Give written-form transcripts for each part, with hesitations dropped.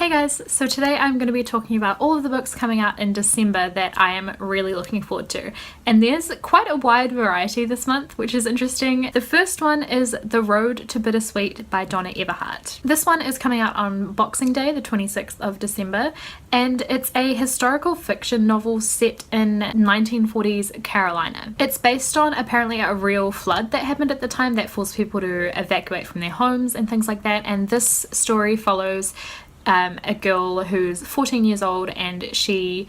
Hey guys, so today I'm going to be talking about all of the books coming out in December that I am really looking forward to. And there's quite a wide variety this month, which is interesting. The first one is The Road to Bittersweet by Donna Everhart. This one is coming out on Boxing Day, the 26th of December, and it's a historical fiction novel set in 1940s Carolina. It's based on apparently a real flood that happened at the time that forced people to evacuate from their homes and things like that, and this story follows a girl who's 14 years old and she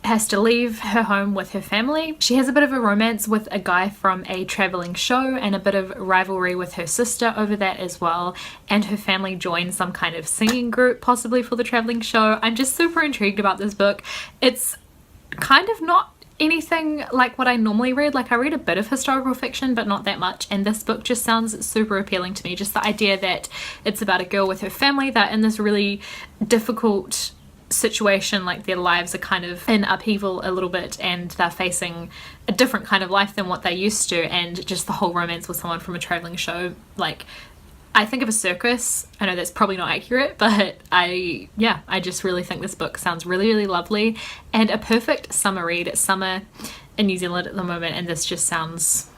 has to leave her home with her family. She has a bit of a romance with a guy from a traveling show and a bit of rivalry with her sister over that as well, and her family joins some kind of singing group possibly for the traveling show. I'm just super intrigued about this book. It's kind of not anything like what I normally read. Like, I read a bit of historical fiction but not that much, and this book just sounds super appealing to me. Just the idea that it's about a girl with her family that in this really difficult situation, like their lives are kind of in upheaval a little bit and they're facing a different kind of life than what they're used to, and just the whole romance with someone from a traveling show. Like, I think of a circus. I know that's probably not accurate, but I just really think this book sounds really lovely and a perfect summer read. It's summer in New Zealand at the moment, and this just sounds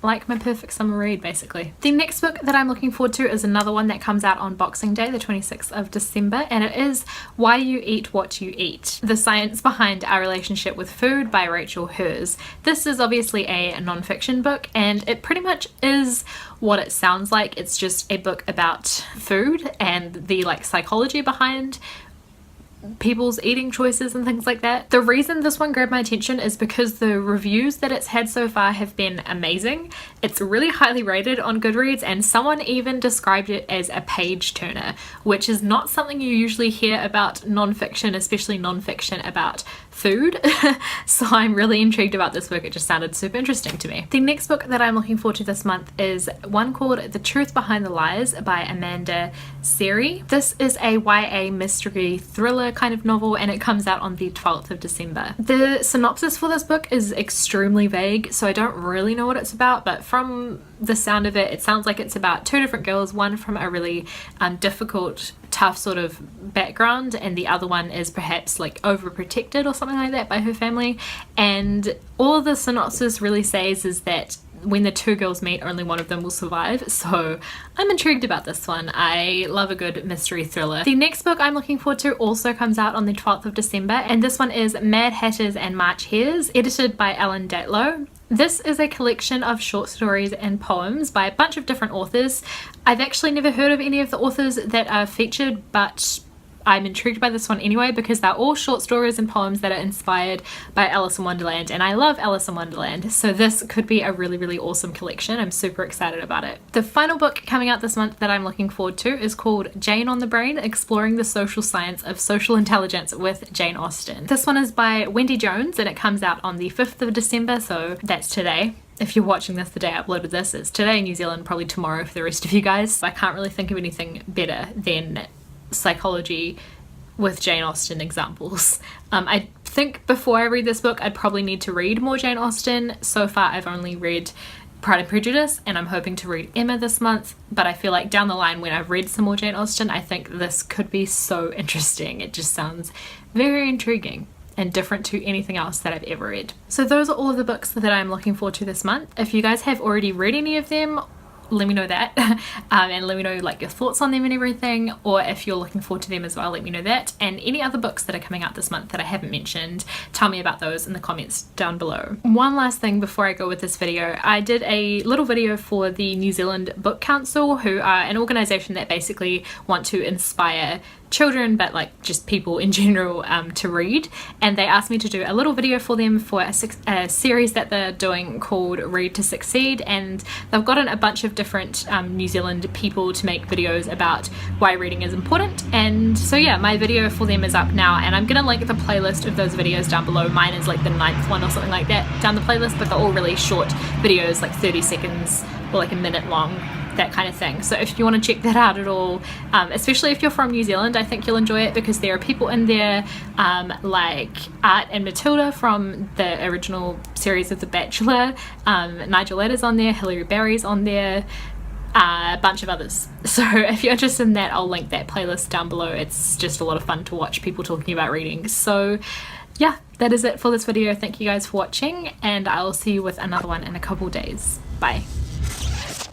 like my perfect summer read, basically. The next book that I'm looking forward to is another one that comes out on Boxing Day, the 26th of December, and it is Why You Eat What You Eat: The Science Behind Our Relationship with Food by Rachel Hers. This is obviously a non-fiction book, and it pretty much is what it sounds like. It's just a book about food and the psychology behind people's eating choices and things like that. The reason this one grabbed my attention is because the reviews that it's had so far have been amazing. It's really highly rated on Goodreads, and someone even described it as a page turner, which is not something you usually hear about non-fiction, especially non-fiction about food. So I'm really intrigued about this book. It just sounded super interesting to me. The next book that I'm looking forward to this month is one called The Truth Behind the Lies by Amanda Seri. This is a YA mystery thriller kind of novel, and it comes out on the 12th of December. The synopsis for this book is extremely vague, so I don't really know what it's about, but from the sound of it, it sounds like it's about two different girls, one from a really difficult, tough sort of background, and the other one is perhaps overprotected or something like that by her family. And all the synopsis really says is that when the two girls meet, only one of them will survive. So I'm intrigued about this one. I love a good mystery thriller. The next book I'm looking forward to also comes out on the 12th of December, and this one is Mad Hatters and March Hares, edited by Ellen Datlow. This is a collection of short stories and poems by a bunch of different authors. I've actually never heard of any of the authors that are featured, but I'm intrigued by this one anyway because they're all short stories and poems that are inspired by Alice in Wonderland, and I love Alice in Wonderland, so this could be a really awesome collection. I'm super excited about it. The final book coming out this month that I'm looking forward to is called Jane on the Brain: Exploring the Social Science of Social Intelligence with Jane Austen. This one is by Wendy Jones, and it comes out on the 5th of December, so that's today. If you're watching this the day I uploaded this, it's today in New Zealand, probably tomorrow for the rest of you guys. I can't really think of anything better than psychology with Jane Austen examples. I think before I read this book I'd probably need to read more Jane Austen. So far I've only read Pride and Prejudice, and I'm hoping to read Emma this month, but I feel like down the line when I've read some more Jane Austen, I think this could be so interesting. It just sounds very intriguing and different to anything else that I've ever read. So those are all of the books that I'm looking forward to this month. If you guys have already read any of them, let me know that, and let me know your thoughts on them and everything, or if you're looking forward to them as well, let me know that. And any other books that are coming out this month that I haven't mentioned, tell me about those in the comments down below. One last thing before I go with this video, I did a little video for the New Zealand Book Council, who are an organisation that basically want to inspire children, but just people in general, to read, and they asked me to do a little video for them for a series that they're doing called Read to Succeed, and they've gotten a bunch of different New Zealand people to make videos about why reading is important. And so yeah, my video for them is up now, and I'm gonna link the playlist of those videos down below. Mine is the 9th one or something like that down the playlist, but they're all really short videos, 30 seconds or a minute long, that kind of thing. So if you want to check that out at all, especially if you're from New Zealand, I think you'll enjoy it because there are people in there like Art and Matilda from the original series of The Bachelor. Nigel Ladders on there, Hilary Barry's on there, a bunch of others. So if you're interested in that, I'll link that playlist down below. It's just a lot of fun to watch people talking about reading. So yeah, that is it for this video. Thank you guys for watching, and I'll see you with another one in a couple days. Bye.